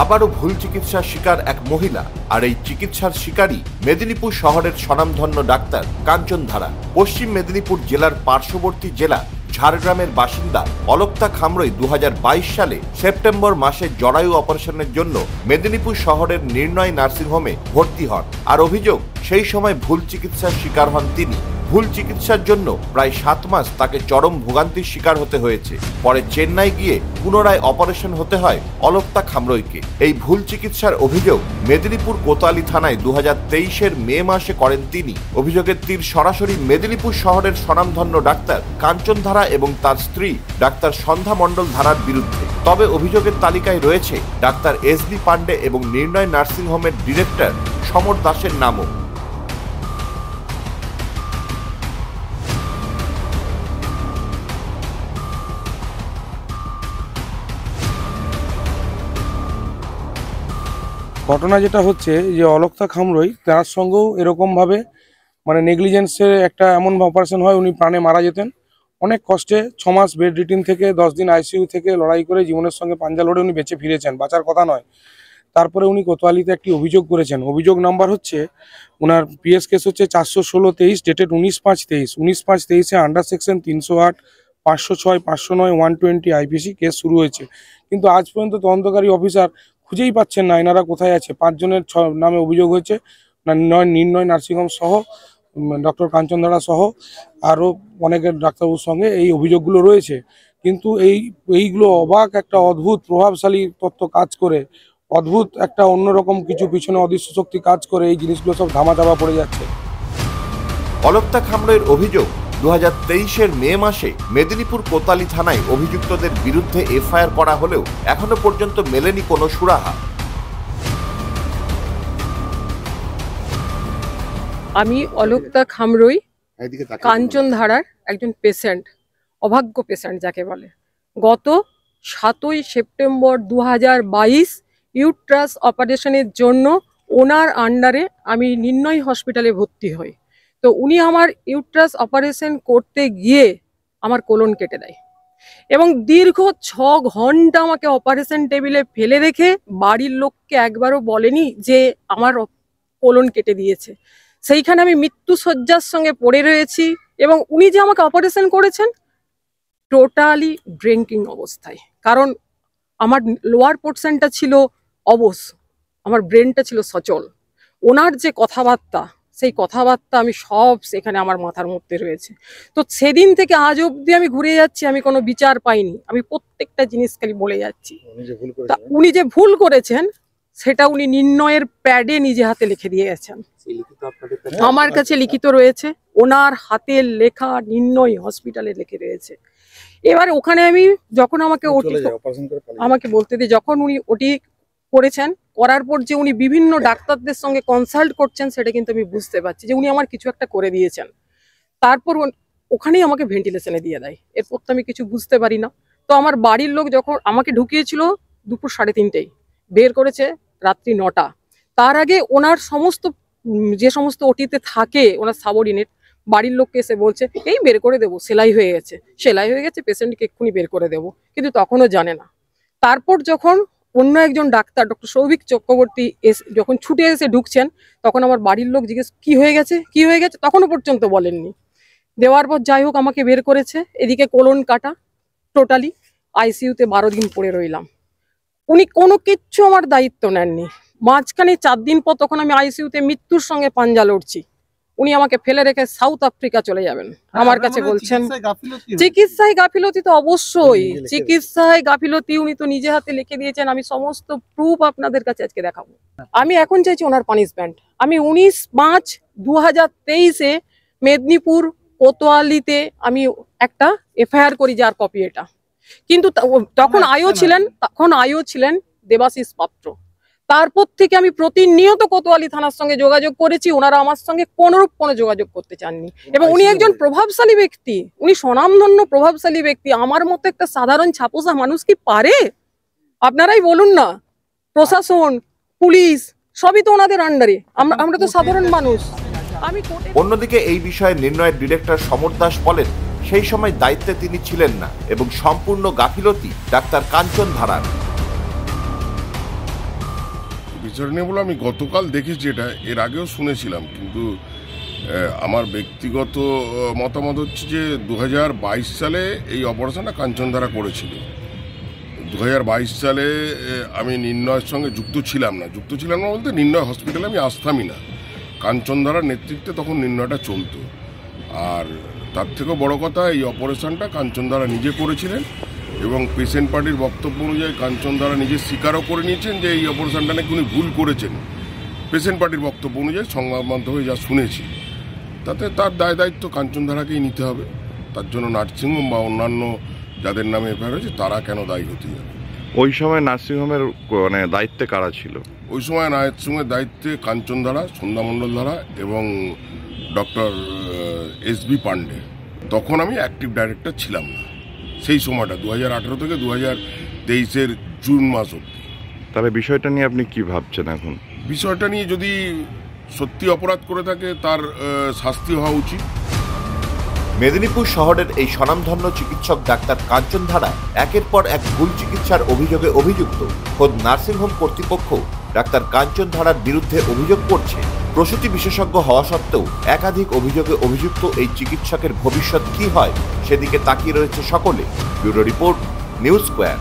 আবারও ভুল চিকিৎসার শিকার এক মহিলা, আর এই চিকিৎসার শিকারী মেদিনীপুর শহরের স্বনামধন্য ডাক্তার কাঞ্চন ধারা। পশ্চিম মেদিনীপুর জেলার পার্শ্ববর্তী জেলা ঝাড়গ্রামের বাসিন্দা অলক্তা খামরুই 2022 সালে সেপ্টেম্বর মাসে জরায়ু অপারেশনের জন্য মেদিনীপুর শহরের নির্ণয় নার্সিংহোমে ভর্তি হন। আর অভিযোগ, সেই সময় ভুল চিকিৎসার শিকার হন তিনি। ভুল চিকিৎসার জন্য প্রায় 7 মাস তাকে চরম ভোগান্তির শিকার হতে হয়েছে। পরে চেন্নাই গিয়ে পুনরায় অপারেশন হতে হয় অলক্তা খামরুইকে। এই ভুল চিকিৎসার অভিযোগ মেদিনীপুর কোতোয়ালি থানায় 2023-এর মে মাসে করেন তিনি। অভিযোগের তীর সরাসরি মেদিনীপুর শহরের স্বনামধন্য ডাক্তার কাঞ্চন ধারা এবং তার স্ত্রী ডাক্তার সন্ধ্যা মণ্ডল ধারার বিরুদ্ধে। তবে অভিযোগের তালিকায় রয়েছে ডাক্তার এস.বি. পান্ডে এবং নির্ণয় নার্সিংহোমের ডিরেক্টর সমর দাসের নামও। ঘটনা যেটা হচ্ছে যে অলক্তা খামরুই, তার সঙ্গেও এরকমভাবে নেগলিজেন্সের একটা এমন অপারেশন হয়, উনি প্রাণে মারা যেতেন। অনেক কষ্টে 6 মাস বেড রিটিন থেকে 10 দিন আইসিইউ থেকে লড়াই করে জীবনের সঙ্গে পাঞ্জা লড়ে উনি বেঁচে ফিরেছেন, বাঁচার কথা নয়। তারপরে উনি কোতোয়ালিতে একটি অভিযোগ করেছেন। অভিযোগ নাম্বার হচ্ছে, ওনার পিএস কেস হচ্ছে 416-23 ডেটেড 19/5-23। 19/5-23-এ আন্ডার সেকশন 308, 506, 509, 120 আইপিসি কেস শুরু হয়েছে। কিন্তু আজ পর্যন্ত তদন্তকারী অফিসার খুঁজেই পাচ্ছেন না এনারা কোথায় আছে। 5 জনের নামে অভিযোগ হয়েছে, নির্ণয় নার্সিংহোম সহ, ডক্টর কাঞ্চন ধারা সহ আরও অনেকের ডাক্তারবাবুর সঙ্গে এই অভিযোগগুলো রয়েছে। কিন্তু এইগুলো অবাক একটা অদ্ভুত প্রভাবশালী তত্ত্ব কাজ করে, অদ্ভুত একটা অন্যরকম কিছু পিছনে অদৃশ্য শক্তি কাজ করে এই জিনিসগুলো সব ধামাচাপা পড়ে যাচ্ছে। অলক্তা খামরুইয়ের অভিযোগ, 2023-এর মে মাসে মেদিনীপুর কোতোয়ালি থানায় অভিযুক্তদের বিরুদ্ধে এফআইআর করা হলেও এখনো পর্যন্ত মেলেনি কোনো সুরাহা। আমি অলক্তা খামরুই, কাঞ্চন ধারার একজন পেশেন্ট, অভাগ্য পেশেন্ট যাকে বলে। গত 7ই সেপ্টেম্বর 2022 ইউট্রাস অপারেশনের জন্য ওনার আন্ডারে আমি নির্ণয় হসপিটালে ভর্তি হই। তো উনি আমার ইউট্রাস অপারেশন করতে গিয়ে আমার কোলন কেটে দেয় এবং দীর্ঘ 6 ঘন্টা আমাকে অপারেশন টেবিলে ফেলে রেখে বাড়ির লোককে একবারও বলেনি যে আমার কোলন কেটে দিয়েছে। সেইখানে আমি মৃত্যু শয্যার সঙ্গে পড়ে রয়েছি এবং উনি যে আমাকে অপারেশন করেছেন টোটালি ড্রিঙ্কিং অবস্থায়। কারণ আমার লোয়ার পোর্শনটা ছিল অবশ, আমার ব্রেনটা ছিল সচল। ওনার যে কথাবার্তা, সেই কথাবার্তা আমি সব সেখানে আমার মাথার মধ্যে রয়েছে। তো সেদিন থেকে আজ অবধি আমি ঘুরে যাচ্ছি, আমি কোনো বিচার পাইনি। আমি প্রত্যেকটা জিনিস খালি বলে যাচ্ছি। উনি যে ভুল করেছেন সেটা উনি নির্ণয়ের প্যাডে নিজে হাতে লিখে দিয়ে গেছেন। আমার কাছে লিখিত রয়েছে, ওনার হাতের লেখা নির্ণয় হসপিটালে লিখে রয়েছে। এবার ওখানে আমি যখন আমাকে বলতে দিই, যখন উনি ওটি করেছেন, করার পর যে উনি বিভিন্ন ডাক্তারদের সঙ্গে কনসাল্ট করছেন সেটা কিন্তু আমি বুঝতে পারছি যে উনি আমার কিছু একটা করে দিয়েছেন। তারপর ওখানেই আমাকে ভেন্টিলেশনে দিয়ে দেয়। এরপর তো আমি কিছু বুঝতে পারি না। তো আমার বাড়ির লোক যখন আমাকে ঢুকিয়েছিল দুপুর 3:30, বের করেছে রাত্রি 9টা। তার আগে ওনার সমস্ত যে সমস্ত ওটিতে থাকে ওনার সাবঅর্ডিনেট, বাড়ির লোককে এসে বলছে এই বের করে দেবো, সেলাই হয়ে গেছে, পেশেন্টকে এক্ষুনি বের করে দেবো, কিন্তু তখনও জানে না। তারপর যখন অন্য একজন ডাক্তার ডক্টর সৌভিক চক্রবর্তী যখন ছুটে এসে ঢুকছেন, তখন আমার বাড়ির লোক জিজ্ঞেস কি হয়ে গেছে, তখনও পর্যন্ত বলেননি। দেওয়ার পর যাই হোক আমাকে বের করেছে। এদিকে কোলন কাটা, টোটালি আইসিইউতে 12 দিন পড়ে রইলাম। উনি কোনো কিচ্ছু আমার দায়িত্ব নেননি। মাঝখানে 4 দিন পর তখন আমি আইসিইউতে মৃত্যুর সঙ্গে পাঞ্জা লড়ছি। উনি আমাকে ফেলে রেখে সাউথ আফ্রিকা চলে যাবেন। আমার কাছে বলছেন চিকিৎসায় গাফিলতি, তো অবশ্যই চিকিৎসায় গাফিলতি। উনি তো নিজে হাতে লিখে দিয়েছেন, আমি সমস্ত প্রুফ আপনাদের কাছে আজকে দেখাবো। আমি এখন চাইছি ওনার পানিশমেন্ট। আমি 19/5/2023-এ মেদিনীপুর কোতোয়ালিতে আমি একটা এফআইআর করি, যার কপি এটা। কিন্তু তখন আইও ছিলেন দেবাশিস পাত্র। তারপর থেকে আমি প্রতিনিয়ত কোতোয়ালি থানার সঙ্গে যোগাযোগ করেছি, ওনারা আমার সঙ্গে কোনোরূপ কোনো যোগাযোগ করতে চাননি। এবং উনি একজন প্রভাবশালী ব্যক্তি, উনি স্বনামধন্য প্রভাবশালী ব্যক্তি। আমার মতো একটা সাধারণ ছাপোষা মানুষ কি পারে? আপনারাই বলুন না। প্রশাসন, পুলিশ সবই তো ওনাদের আন্ডারে, আমরা তো সাধারণ মানুষ। অন্যদিকে এই বিষয়ে নির্ণয়ের ডিরেক্টর সমর দাস বলেন, সেই সময় দায়িত্বে তিনি ছিলেন না এবং সম্পূর্ণ গাফিলতি ডাক্তার কাঞ্চন ধারার। বিষয় নিয়ে বলে আমি গতকাল দেখেছি, এটা এর আগেও শুনেছিলাম, কিন্তু আমার ব্যক্তিগত মতামত হচ্ছে যে 2022 সালে এই অপারেশনটা কাঞ্চনধারা করেছিল। 2022 সালে আমি নির্ণয়ের সঙ্গে যুক্ত ছিলাম না বলতে নির্ণয় হসপিটালে আমি আসতামই না। কাঞ্চনধারার নেতৃত্বে তখন নির্ণয়টা চলতো। আর তার থেকেও বড় কথা, এই অপারেশনটা কাঞ্চনধারা নিজে করেছিলেন এবং পেশেন্ট পার্টির বক্তব্য অনুযায়ী কাঞ্চনধারা নিজে স্বীকারও করে নিয়েছেন যে এই অপারেশনটা নাকি উনি ভুল করেছেন। পেশেন্ট পার্টির বক্তব্য অনুযায়ী সংবাদ মাধ্যমে যা শুনেছি, তাতে তার দায় দায়িত্ব কাঞ্চনধারাকেই নিতে হবে। তার জন্য নার্সিংহোম বা অন্যান্য যাদের নামে এফআইআর হয়েছে তারা কেন দায়ী হতে যাবে? ওই সময় নার্সিংহোমের মানে দায়িত্বে কারা ছিল? ওই সময় নার্সিংহোমের দায়িত্বে কাঞ্চনধারা, সন্ধ্যা মণ্ডল ধারা এবং ডক্টর এসবি পান্ডে। তখন আমি অ্যাক্টিভ ডাইরেক্টর ছিলাম না সেই সময়টা, 2018 থেকে 2023 জুন মাস অবধি। তাহলে বিষয়টা নিয়ে আপনি কি ভাবছেন এখন? বিষয়টা নিয়ে যদি সত্যি অপরাধ করে থাকে তার শাস্তি হওয়া উচিত। মেদিনীপুর শহরের এই স্বনামধন্য চিকিৎসক ডাক্তার কাঞ্চন ধারা একের পর এক ভুল চিকিৎসার অভিযোগে অভিযুক্ত। খোদ নার্সিংহোম কর্তৃপক্ষ ডাক্তার কাঞ্চন ধারার বিরুদ্ধে অভিযোগ করছে। প্রসূতি বিশেষজ্ঞ হওয়া সত্ত্বেও একাধিক অভিযোগে অভিযুক্ত এই চিকিৎসকের ভবিষ্যৎ কি হয় সেদিকে তাকিয়ে রয়েছে সকলে। Bureau report, news square.